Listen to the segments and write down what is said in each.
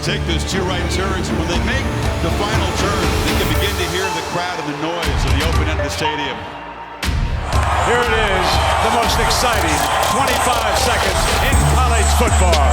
take those two right turns, and when they make the final turn, they can begin to hear the crowd and the noise of the open end of the stadium. Here it is, the most exciting 25 seconds in college football.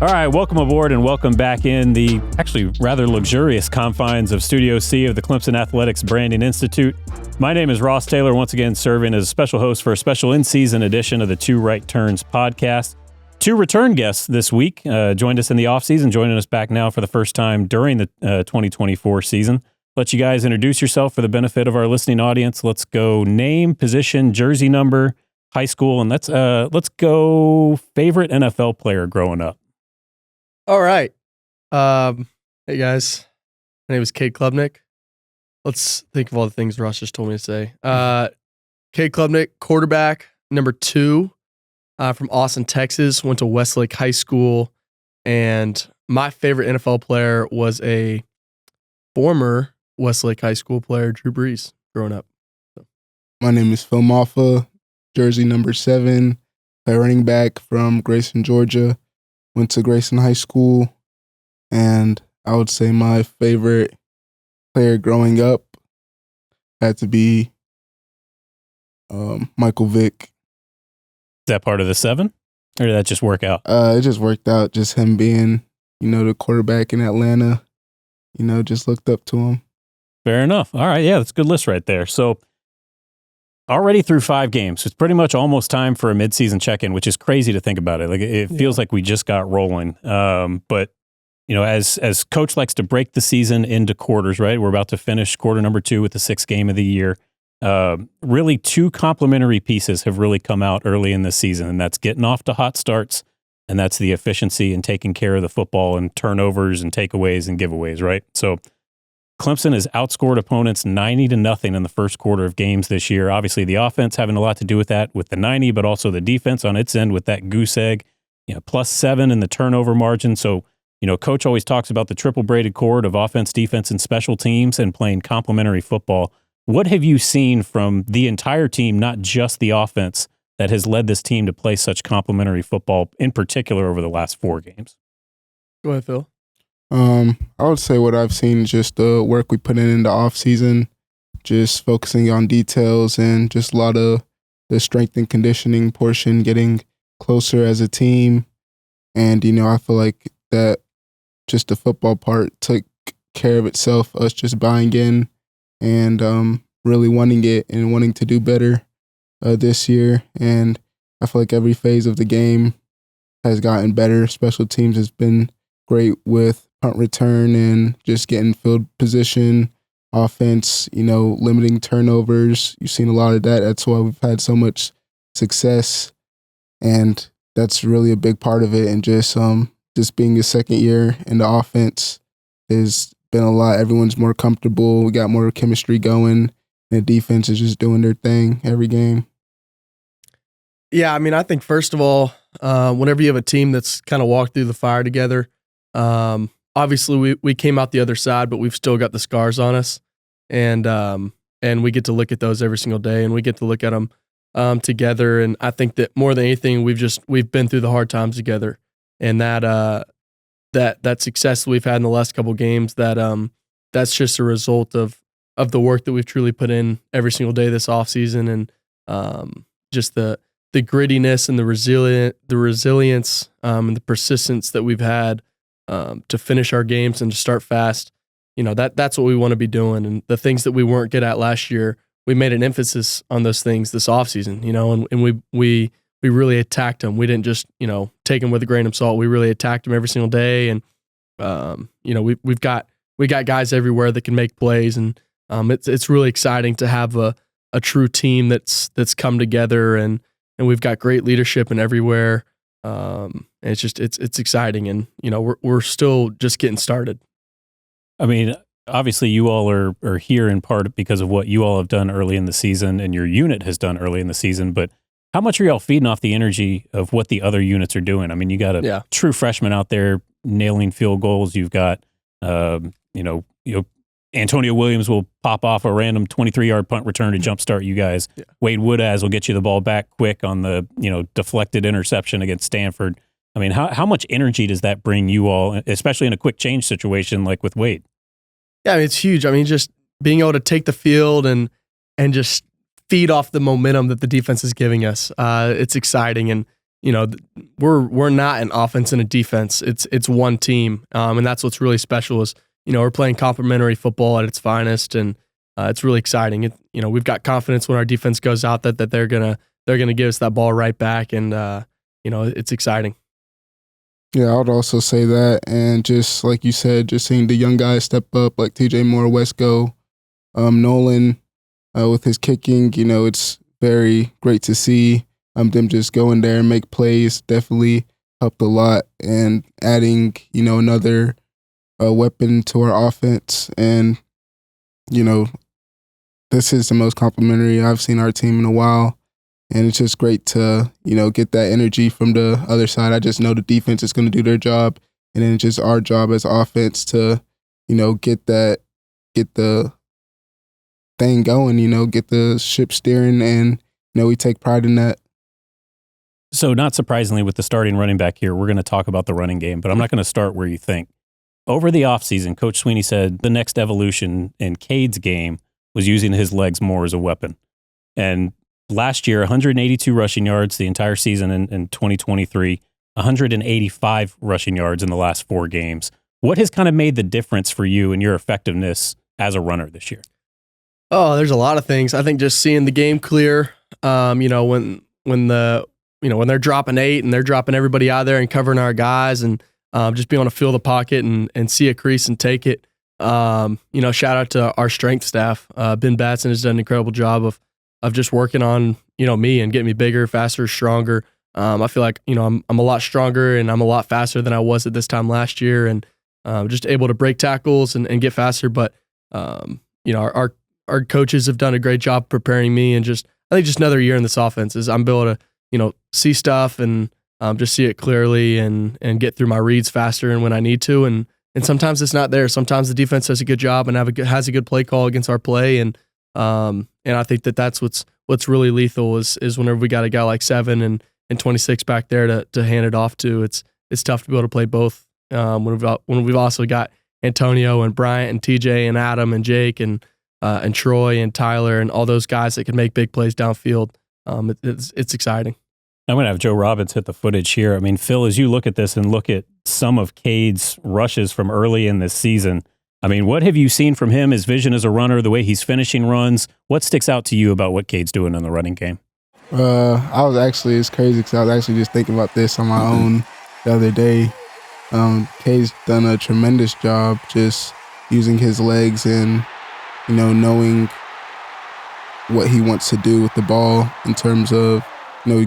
All right, welcome aboard and welcome back in the actually rather luxurious confines of Studio C of the Clemson Athletics Branding Institute. My name is Ross Taylor, once again serving as a special host for a special in-season edition of the Two Right Turns podcast. Two return guests this week joined us in the offseason, joining us back now for the first time during the 2024 season. Let you guys introduce yourself for the benefit of our listening audience. Let's go name, position, jersey number, high school, and let's go favorite NFL player growing up. All right. Hey, guys. My name is Cade Klubnik. Let's think of all the things Ross just told me to say. Cade Klubnik, quarterback, number 2 from Austin, Texas. Went to Westlake High School. And my favorite NFL player was a former Westlake High School player, Drew Brees, growing up. So. My name is Phil Mafah, jersey number 7, a running back from Grayson, Georgia. Went to Grayson High School, and I would say my favorite player growing up had to be Michael Vick. Is that part of the 7, or did that just work out? It just worked out, just him being, the quarterback in Atlanta, just looked up to him. Fair enough. All right, yeah, that's a good list right there. So already through 5 games, it's pretty much almost time for a midseason check-in, which is crazy to think about it. Like it feels like we just got rolling. But as coach likes to break the season into quarters, right? We're about to finish quarter number 2 with the 6th game of the year. Really, 2 complementary pieces have really come out early in this season, and that's getting off to hot starts, and that's the efficiency and taking care of the football and turnovers and takeaways and giveaways, right? So Clemson has outscored opponents 90-0 in the first quarter of games this year. Obviously, the offense having a lot to do with that, with the 90, but also the defense on its end with that goose egg, +7 in the turnover margin. So, coach always talks about the triple braided cord of offense, defense, and special teams and playing complementary football. What have you seen from the entire team, not just the offense, that has led this team to play such complementary football, in particular over the last 4 games? Go ahead, Phil. I would say what I've seen is just the work we put in the off season, just focusing on details and just a lot of the strength and conditioning portion, getting closer as a team. And, I feel like that just the football part took care of itself, us just buying in and really wanting it and wanting to do better this year. And I feel like every phase of the game has gotten better. Special teams has been great with punt return and just getting field position, offense, limiting turnovers. You've seen a lot of that. That's why we've had so much success, and that's really a big part of it. And just being a second year in the offense has been a lot. Everyone's more comfortable. We got more chemistry going, and the defense is just doing their thing every game. Yeah, I think first of all, whenever you have a team that's kind of walked through the fire together, obviously we came out the other side, but we've still got the scars on us, and we get to look at those every single day, and we get to look at them together. And I think that more than anything, we've been through the hard times together, and that success that we've had in the last couple games, that's just a result of the work that we've truly put in every single day this offseason, and just the grittiness and the resilience and the persistence that we've had to finish our games and to start fast. That's what we want to be doing. And the things that we weren't good at last year, we made an emphasis on those things this offseason, and we really attacked them. We didn't just, take them with a grain of salt. We really attacked them every single day. And, we've got guys everywhere that can make plays. And it's really exciting to have a true team that's come together, and we've got great leadership and everywhere. And it's exciting, and we're still just getting started. I mean, obviously you all are here in part because of what you all have done early in the season and your unit has done early in the season, but how much are y'all feeding off the energy of what the other units are doing? I mean, you got a true freshman out there nailing field goals. You've got, Antonio Williams will pop off a random 23-yard punt return to jumpstart you guys. Yeah. Wade Woodaz will get you the ball back quick on the, deflected interception against Stanford. I mean, how much energy does that bring you all, especially in a quick change situation like with Wade? Yeah, I mean, it's huge. I mean, just being able to take the field and just feed off the momentum that the defense is giving us. It's exciting, and we're not an offense and a defense. It's one team, and that's what's really special. Is we're playing complementary football at its finest, and it's really exciting. We've got confidence when our defense goes out that they're gonna give us that ball right back, and it's exciting. Yeah, I would also say that. And just like you said, just seeing the young guys step up, like TJ Moore, Wesco, Nolan with his kicking, it's very great to see them just go in there and make plays. Definitely helped a lot. And adding, another weapon to our offense. And, this is the most complimentary I've seen our team in a while. And it's just great to, get that energy from the other side. I just know the defense is going to do their job. And then it's just our job as offense to, get the thing going, get the ship steering. And, we take pride in that. So not surprisingly, with the starting running back here, we're going to talk about the running game, but I'm not going to start where you think. Over the offseason, Coach Sweeney said the next evolution in Cade's game was using his legs more as a weapon. And last year, 182 rushing yards the entire season in 2023, 185 rushing yards in the last 4 games. What has kind of made the difference for you and your effectiveness as a runner this year? Oh, there's a lot of things. I think just seeing the game clear, when they're dropping 8 and they're dropping everybody out there and covering our guys, and just being able to feel the pocket and see a crease and take it. Shout out to our strength staff. Ben Batson has done an incredible job of just working on, me and getting me bigger, faster, stronger. I feel like, I'm a lot stronger and I'm a lot faster than I was at this time last year, and just able to break tackles and get faster. But, our coaches have done a great job preparing me, and I think just another year in this offense is I'm able to, see stuff and just see it clearly and get through my reads faster and when I need to. And sometimes it's not there. Sometimes the defense does a good job and has a good play call against our play. And I think that's what's really lethal is whenever we got a guy like 7 and 26 back there to hand it off to. It's tough to be able to play both. When we've also got Antonio and Bryant and TJ and Adam and Jake and Troy and Tyler and all those guys that can make big plays downfield. It's exciting. I'm going to have Joe Robbins hit the footage here. I mean, Phil, as you look at this and look at some of Cade's rushes from early in this season, I mean, what have you seen from him, his vision as a runner, the way he's finishing runs? What sticks out to you about what Cade's doing in the running game? It's crazy because I was actually just thinking about this on my own the other day. Cade's done a tremendous job just using his legs and, knowing what he wants to do with the ball in terms of,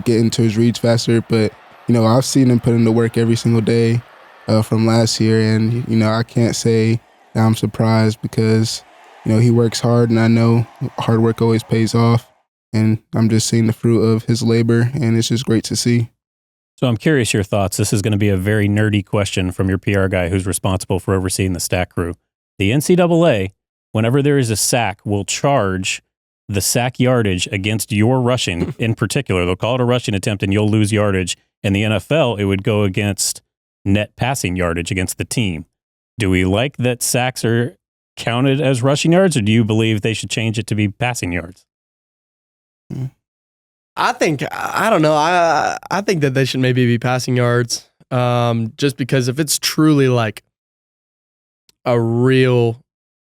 getting to his reads faster. But, I've seen him put in the work every single day from last year. And, I can't say that I'm surprised because, he works hard, and I know hard work always pays off. And I'm just seeing the fruit of his labor, and it's just great to see. So I'm curious your thoughts. This is going to be a very nerdy question from your PR guy who's responsible for overseeing the stat crew. The NCAA, whenever there is a sack, will charge the sack yardage against your rushing in particular. They'll call it a rushing attempt and you'll lose yardage. In the NFL, it would go against net passing yardage against the team. Do we like that sacks are counted as rushing yards, or do you believe they should change it to be passing yards? I don't know. I think that they should maybe be passing yards, just because if it's truly like a real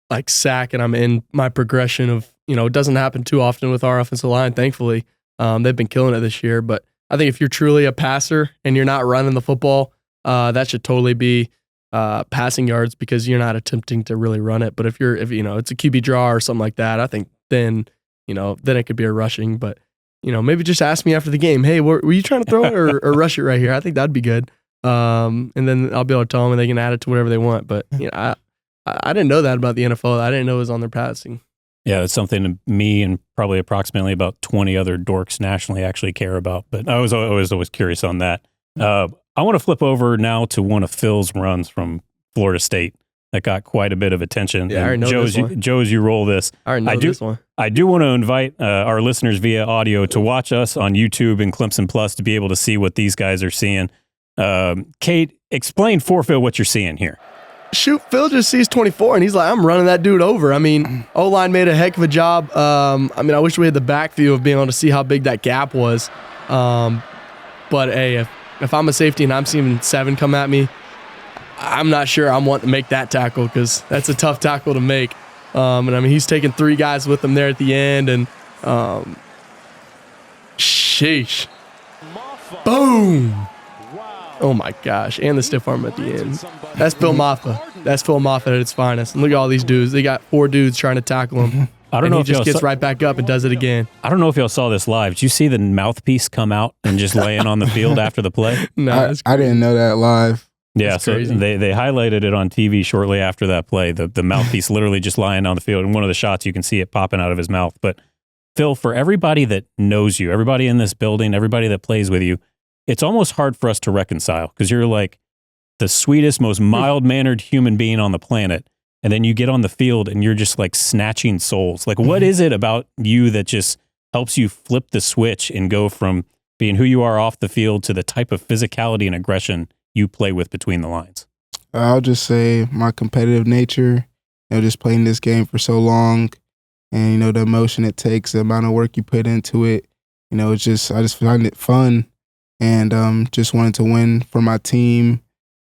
like sack and I'm in my progression of, it doesn't happen too often with our offensive line, thankfully. They've been killing it this year. But I think if you're truly a passer and you're not running the football, that should totally be passing yards because you're not attempting to really run it. But if it's a QB draw or something like that, I think then it could be a rushing. But, maybe just ask me after the game, hey, were you trying to throw it or rush it right here? I think that'd be good. And then I'll be able to tell them and they can add it to whatever they want. But, I didn't know that about the NFL. I didn't know it was on their passing. Yeah, it's something me and probably approximately about 20 other dorks nationally actually care about. But I was always curious on that. I want to flip over now to one of Phil's runs from Florida State that got quite a bit of attention. Yeah, I already know this one. Joe, as you roll this, I already know this one. I do want to invite our listeners via audio to watch us on YouTube and Clemson Plus to be able to see what these guys are seeing. Cade, explain for Phil what you're seeing here. Shoot, Phil just sees 24, and he's like, I'm running that dude over. I mean, O-line made a heck of a job. I mean, I wish we had the back view of being able to see how big that gap was. But, hey, if I'm a safety and I'm seeing 7 come at me, I'm not sure I'm wanting to make that tackle because that's a tough tackle to make. And, I mean, he's taking 3 guys with him there at the end, and sheesh. Boom. Oh, my gosh. And the stiff arm at the end. That's Phil Mafah. That's Phil Mafah at its finest. And look at all these dudes. They got 4 dudes trying to tackle him. I don't know if he just gets right back up and does it again. I don't know if y'all saw this live. Did you see the mouthpiece come out and just laying on the field after the play? No, I didn't know that live. Yeah, That's so crazy. they highlighted it on TV shortly after that play. The mouthpiece literally just lying on the field. In one of the shots, you can see it popping out of his mouth. But Phil, for everybody that knows you, everybody in this building, everybody that plays with you, it's almost hard for us to reconcile because you're like the sweetest, most mild-mannered human being on the planet. And then you get on the field and you're just like snatching souls. Like, what is it about you that just helps you flip the switch and go from being who you are off the field to the type of physicality and aggression you play with between the lines? I'll just say my competitive nature, just playing this game for so long and, the emotion it takes, the amount of work you put into it, it's just, I just find it fun and just wanted to win for my team.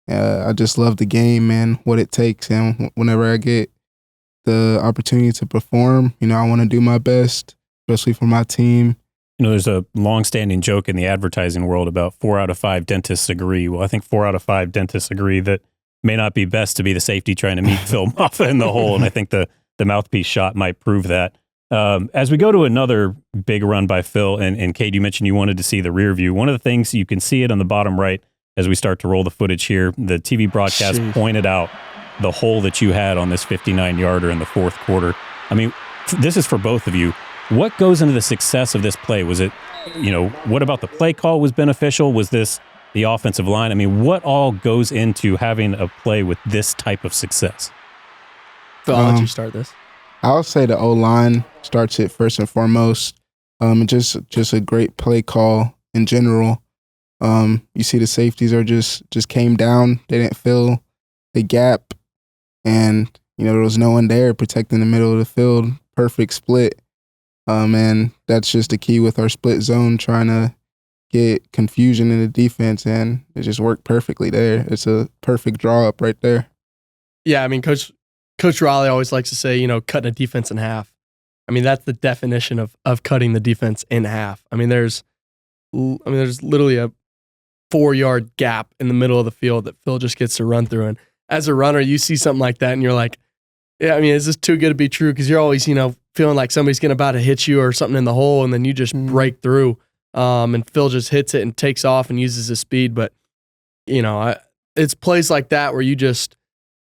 I just love the game and what it takes. And whenever I get the opportunity to perform, I want to do my best, especially for my team. There's a long-standing joke in the advertising world about 4 out of 5 dentists agree. Well, I think 4 out of 5 dentists agree that may not be best to be the safety trying to meet Phil Mafah in the hole, and I think the mouthpiece shot might prove that. As we go to another big run by Phil, and Cade, you mentioned you wanted to see the rear view. One of the things, you can see it on the bottom right as we start to roll the footage here, the TV broadcast pointed out the hole that you had on this 59-yarder in the fourth quarter. I mean, this is for both of you. What goes into the success of this play? Was it, what about the play call was beneficial? Was this the offensive line? I mean, what all goes into having a play with this type of success? Phil, I'll let you start this. I'll say the O-line starts it first and foremost. Just a great play call in general. You see the safeties are just came down. They didn't fill the gap. And, there was no one there protecting the middle of the field. Perfect split. And that's just the key with our split zone, trying to get confusion in the defense. And it just worked perfectly there. It's a perfect draw up right there. Yeah, I mean, Coach Raleigh always likes to say, cutting a defense in half. I mean, that's the definition of cutting the defense in half. I mean, there's literally a 4-yard gap in the middle of the field that Phil just gets to run through. And as a runner, you see something like that and you're like, yeah, I mean, is this too good to be true? Because you're always, feeling like somebody's about to hit you or something in the hole, and then you just break through. And Phil just hits it and takes off and uses his speed. But, it's plays like that where you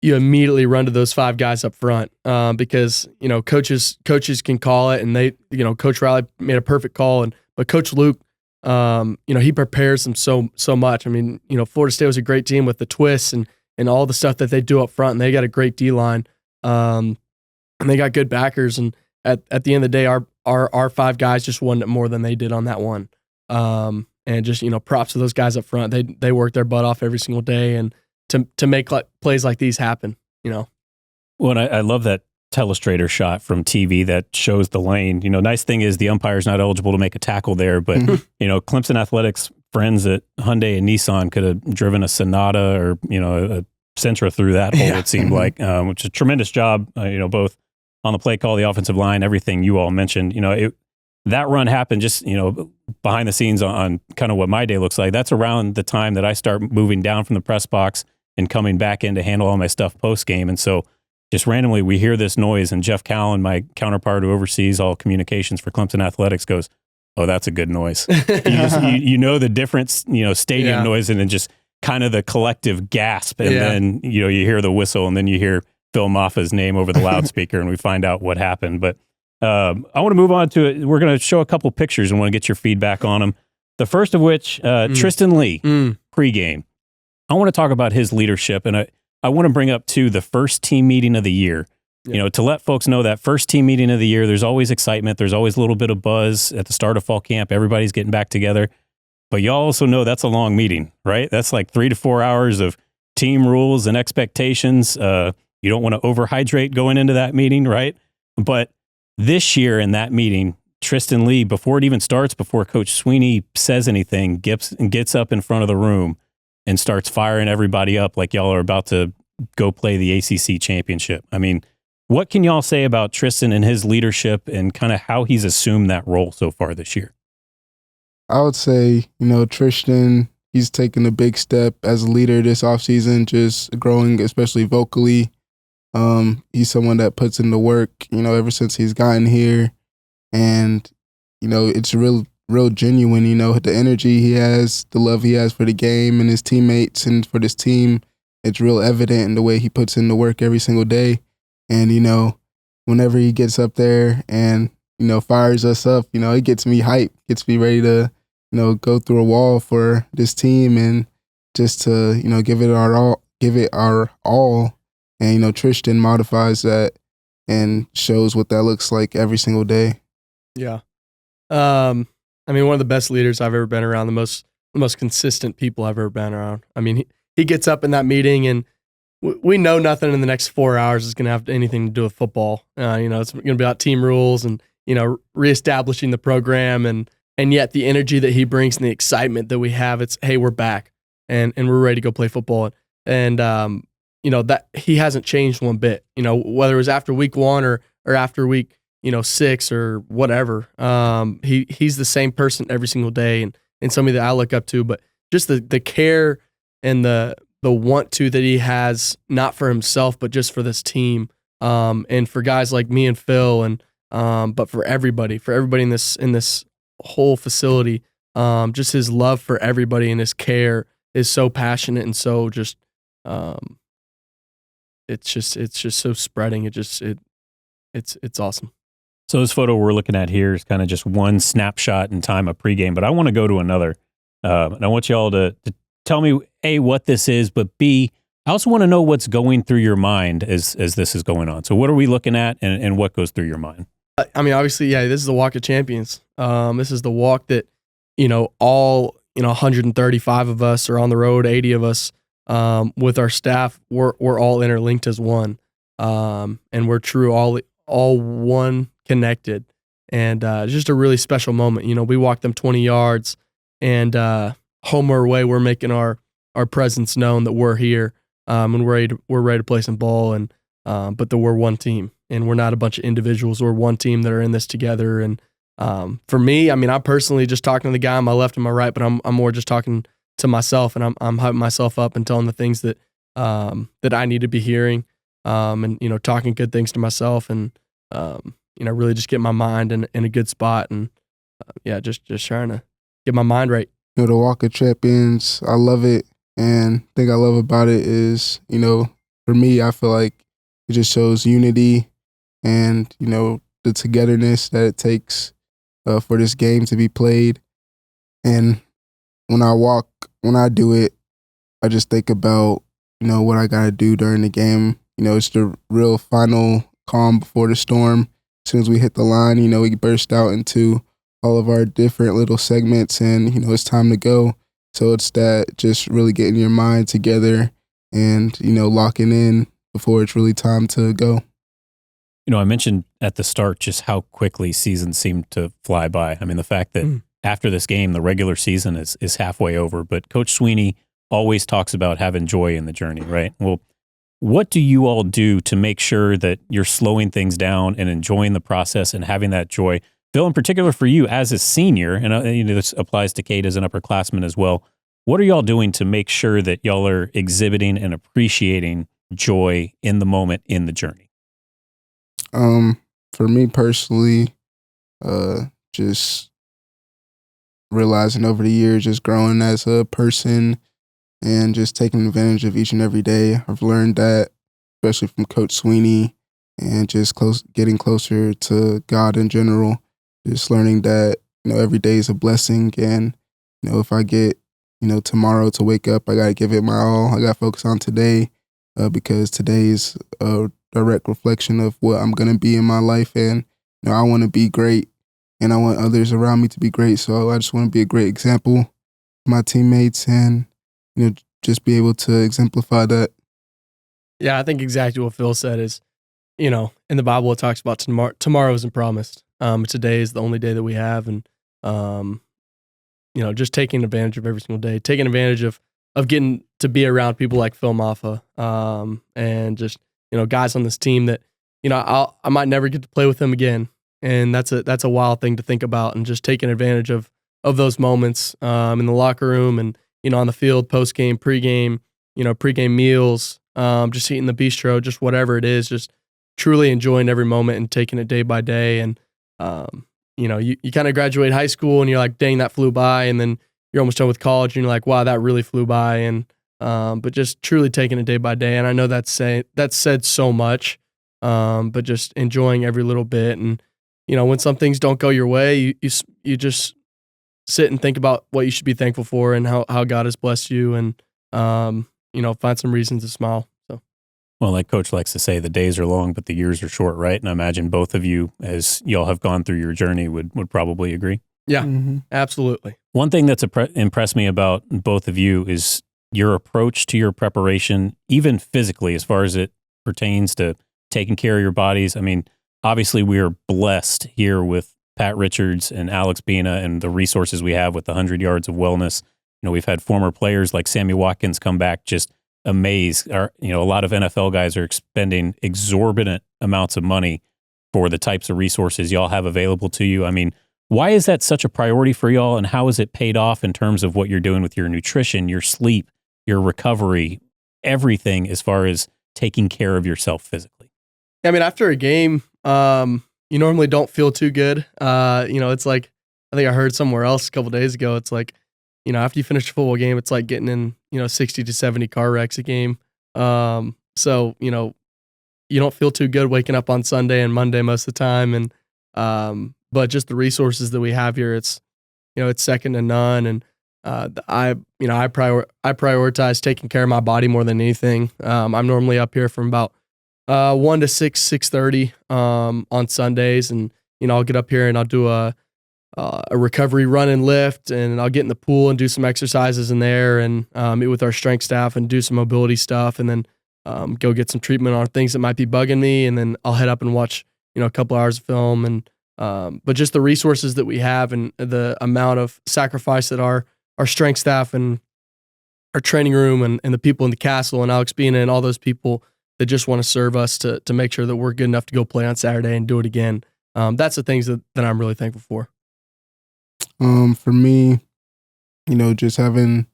immediately run to those 5 guys up front because, coaches can call it, and they, Coach Riley made a perfect call. But Coach Luke, he prepares them so much. I mean, Florida State was a great team with the twists and all the stuff that they do up front, and they got a great D-line. And they got good backers. And at the end of the day, our 5 guys just won it more than they did on that one. And just, props to those guys up front. They work their butt off every single day and to make plays like these happen, Well, and I love that telestrator shot from TV that shows the lane. Nice thing is the umpire's not eligible to make a tackle there, but, Clemson Athletics friends at Hyundai and Nissan could have driven a Sonata or, a Sentra through that hole, it seemed like, which is a tremendous job, both on the play call, the offensive line, everything you all mentioned. That run happened just, behind the scenes on kind of what my day looks like. That's around the time that I start moving down from the press box and coming back in to handle all my stuff post-game. And so just randomly we hear this noise, and Jeff Callen, my counterpart who oversees all communications for Clemson Athletics, goes, "Oh, that's a good noise." you the difference, stadium noise, and then just kind of the collective gasp, and then you hear the whistle, and then you hear Phil Mafah's name over the loudspeaker, and we find out what happened. But I want to move on to it. We're going to show a couple pictures and want to get your feedback on them. The first of which, Tristan Lee, pregame. I want to talk about his leadership, and I want to bring up too the first team meeting of the year. To let folks know that first team meeting of the year, there's always excitement. There's always a little bit of buzz at the start of fall camp. Everybody's getting back together. but y'all also know that's a long meeting, right? That's like 3 to 4 hours of team rules and expectations. You don't want to overhydrate going into that meeting, right? But this year in that meeting, Tristan Lee, before it even starts, before Coach Sweeney says anything, gets up in front of the room and starts firing everybody up like y'all are about to go play the ACC championship. I mean, what can y'all say about Tristan and his leadership and kind of how he's assumed that role so far this year? I would say, Tristan, he's taken a big step as a leader this offseason, just growing, especially vocally. He's someone that puts in the work, ever since he's gotten here. And, it's real genuine, the energy he has, the love he has for the game and his teammates and for this team. It's real evident in the way he puts in the work every single day. And, whenever he gets up there and, fires us up, it gets me hyped, gets me ready to, go through a wall for this team and just to, give it our all. And, Tristan modifies that and shows what that looks like every single day. Yeah. One of the best leaders I've ever been around, the most consistent people I've ever been around. He gets up in that meeting and we know nothing in the next 4 hours is going to have anything to do with football. It's going to be about team rules and, reestablishing the program and yet the energy that he brings and the excitement that we have, it's, hey, we're back and we're ready to go play football. And, that he hasn't changed one bit, whether it was after week 1 or after week, 6 or whatever. He's the same person every single day and somebody that I look up to, but just the care and the want to that he has, not for himself, but just for this team. And for guys like me and Phil and, but for everybody in this whole facility, just his love for everybody and his care is so passionate and so just, it's just so spreading. It's awesome. So this photo we're looking at here is kind of just one snapshot in time of pregame, but I want to go to another. And I want y'all to tell me, A, what this is, but B, I also want to know what's going through your mind as this is going on. So what are we looking at and what goes through your mind? Obviously, yeah, this is the Walk of Champions. This is the walk that, all, 135 of us are on the road, 80 of us, with our staff, we're all interlinked as one. And we're true, all one connected. And it's just a really special moment. We walked them 20 yards and home or away, we're making our presence known that we're here, and we're ready to play some ball. And but that we're one team and we're not a bunch of individuals. We're one team that are in this together. And for me, I'm personally just talking to the guy on my left and my right, but I'm more just talking to myself, and I'm hyping myself up and telling the things that that I need to be hearing, and talking good things to myself, and really just get my mind in a good spot, and just trying to get my mind right. The Walk of Champions, I love it, and the thing I love about it is, for me, I feel like it just shows unity and the togetherness that it takes for this game to be played. And when I do it, I just think about, what I got to do during the game. It's the real final calm before the storm. As soon as we hit the line, we burst out into all of our different little segments and, it's time to go. So it's that just really getting your mind together and, locking in before it's really time to go. I mentioned at the start just how quickly seasons seem to fly by. The fact that after this game, the regular season is halfway over, but Coach Sweeney always talks about having joy in the journey, right? Well, what do you all do to make sure that you're slowing things down and enjoying the process and having that joy? Phil, in particular for you as a senior, and this applies to Cade as an upperclassman as well, what are y'all doing to make sure that y'all are exhibiting and appreciating joy in the moment, in the journey? For me personally, just realizing over the years, just growing as a person and just taking advantage of each and every day. I've learned that, especially from Coach Sweeney, and just getting closer to God in general. Just learning that, every day is a blessing. And, if I get, tomorrow to wake up, I got to give it my all. I got to focus on today, because today is a direct reflection of what I'm going to be in my life. And, I want to be great, and I want others around me to be great. So I just want to be a great example. my teammates and, just be able to exemplify that. Yeah, I think exactly what Phil said is, in the Bible it talks about tomorrow isn't promised. Today is the only day that we have, and just taking advantage of every single day, taking advantage of getting to be around people like Phil Mafah, and just guys on this team that I might never get to play with them again, and that's a wild thing to think about, and just taking advantage of those moments in the locker room and on the field, post game, pregame, pregame meals, just eating the bistro, just whatever it is, just truly enjoying every moment and taking it day by day. And you kind of graduate high school and you're like, dang, that flew by, and then you're almost done with college and you're like, wow, that really flew by. And but just truly taking it day by day. And I know that's said so much, but just enjoying every little bit. And when some things don't go your way, you just sit and think about what you should be thankful for and how God has blessed you, and find some reasons to smile. So, well, like Coach likes to say, the days are long, but the years are short, right? And I imagine both of you, as y'all have gone through your journey, would probably agree. Yeah, absolutely. One thing that's impressed me about both of you is your approach to your preparation, even physically, as far as it pertains to taking care of your bodies. I mean, obviously we are blessed here with Pat Richards and Alex Bina and the resources we have with the 100 yards of wellness. We've had former players like Sammy Watkins come back just amazed. A lot of NFL guys are expending exorbitant amounts of money for the types of resources y'all have available to you. I mean, why is that such a priority for y'all, and how has it paid off in terms of what you're doing with your nutrition, your sleep, your recovery, everything as far as taking care of yourself physically? I mean, after a game, you normally don't feel too good. It's like, I think I heard somewhere else a couple days ago, it's like, after you finish a football game, it's like getting in, 60 to 70 car wrecks a game. So, you don't feel too good waking up on Sunday and Monday most of the time. And, but just the resources that we have here, it's second to none. And, I prioritize taking care of my body more than anything. I'm normally up here from about 1 to 6:30 on Sundays, and I'll get up here and I'll do a recovery run and lift, and I'll get in the pool and do some exercises in there, and meet with our strength staff and do some mobility stuff, and then go get some treatment on things that might be bugging me, and then I'll head up and watch a couple hours of film. And but just the resources that we have and the amount of sacrifice that our strength staff and our training room and the people in the castle and Alex Bina and all those people that just want to serve us to make sure that we're good enough to go play on Saturday and do it again. That's the things that I'm really thankful for. For me, just having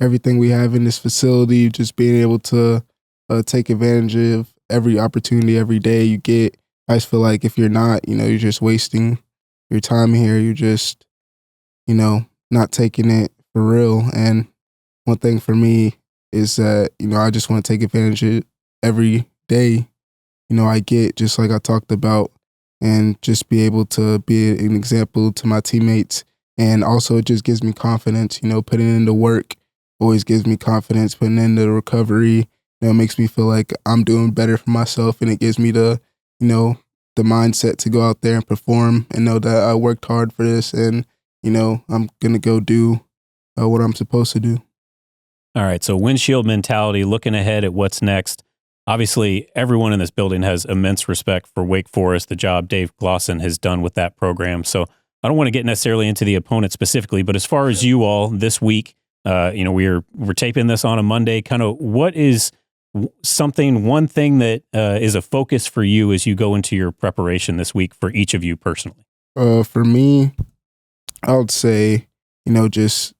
everything we have in this facility, just being able to take advantage of every opportunity every day you get. I just feel like if you're not, you're just wasting your time here. You're just, not taking it for real. And one thing for me is that, I just want to take advantage of every day, I get, just like I talked about, and just be able to be an example to my teammates. And also it just gives me confidence, putting in the work always gives me confidence, putting in the recovery, makes me feel like I'm doing better for myself, and it gives me the mindset to go out there and perform and know that I worked hard for this, and, I'm going to go do what I'm supposed to do. All right, so windshield mentality, looking ahead at what's next. Obviously, everyone in this building has immense respect for Wake Forest, the job Dave Glosson has done with that program. So I don't want to get necessarily into the opponent specifically, but as far as you all this week, we're taping this on a Monday. Kind of what is one thing that is a focus for you as you go into your preparation this week for each of you personally? For me, I would say, just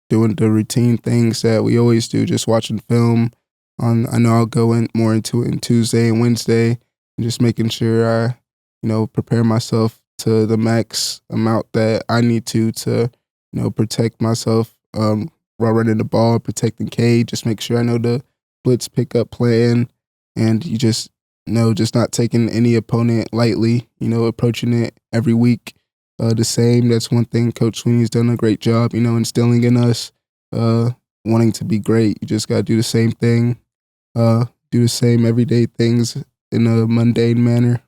doing the routine things that we always do, just watching film. I know I'll go more into it on Tuesday and Wednesday, and just making sure I, prepare myself to the max amount that I need to protect myself while running the ball, protecting Cade, just make sure I know the blitz pickup plan, and you just not taking any opponent lightly, approaching it every week the same. That's one thing Coach Sweeney's done a great job, instilling in us, wanting to be great. You just got to do the same thing, do the same everyday things in a mundane manner.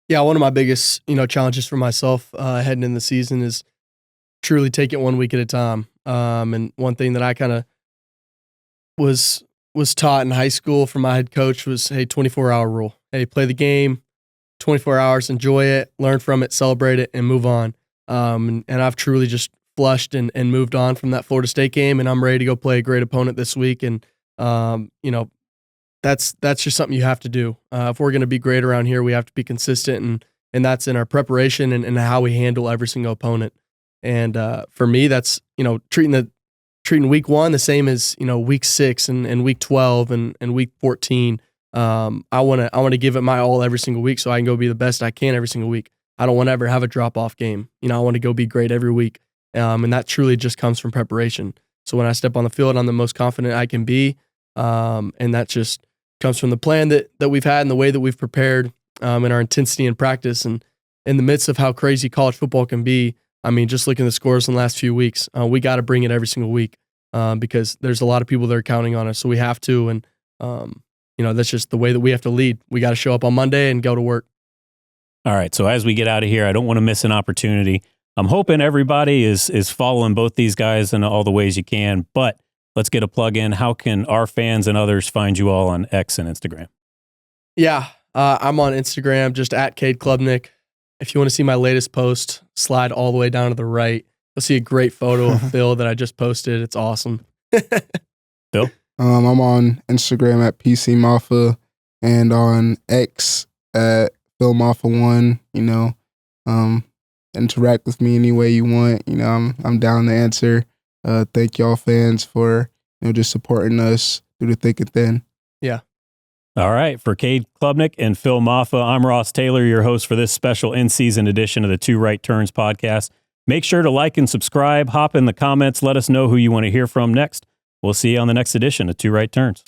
Yeah, one of my biggest, challenges for myself heading in the season is, truly take it 1 week at a time. And one thing that I kind of was taught in high school from my head coach was, hey, 24-hour rule. Hey, play the game, 24 hours, enjoy it, learn from it, celebrate it, and move on. And I've truly just flushed and moved on from that Florida State game, and I'm ready to go play a great opponent this week. And that's just something you have to do. If we're going to be great around here, we have to be consistent, and that's in our preparation and how we handle every single opponent. And for me, that's treating week 1 the same as week 6 and week 12 and week 14. I want to give it my all every single week so I can go be the best I can every single week. I don't want to ever have a drop off game. I want to go be great every week, and that truly just comes from preparation. So when I step on the field, I'm the most confident I can be, and that just comes from the plan that we've had and the way that we've prepared, and our intensity in practice. And in the midst of how crazy college football can be, I mean, just looking at the scores in the last few weeks, we got to bring it every single week because there's a lot of people that are counting on us. So we have to, and that's just the way that we have to lead. We got to show up on Monday and go to work. All right. So as we get out of here, I don't want to miss an opportunity. I'm hoping everybody is following both these guys in all the ways you can, but let's get a plug in. How can our fans and others find you all on X and Instagram? Yeah, I'm on Instagram, just at Cade Klubnik. If you want to see my latest post, slide all the way down to the right. You'll see a great photo of Phil that I just posted. It's awesome. Phil? I'm on Instagram at PC Mafah and on X at Phil Mafah1. Interact with me any way you want. I'm down to answer. Thank y'all fans for just supporting us through the thick and thin. Yeah. All right. For Cade Klubnik and Phil Mafah, I'm Ross Taylor, your host for this special in-season edition of the Two Right Turns podcast. Make sure to like and subscribe. Hop in the comments. Let us know who you want to hear from next. We'll see you on the next edition of Two Right Turns.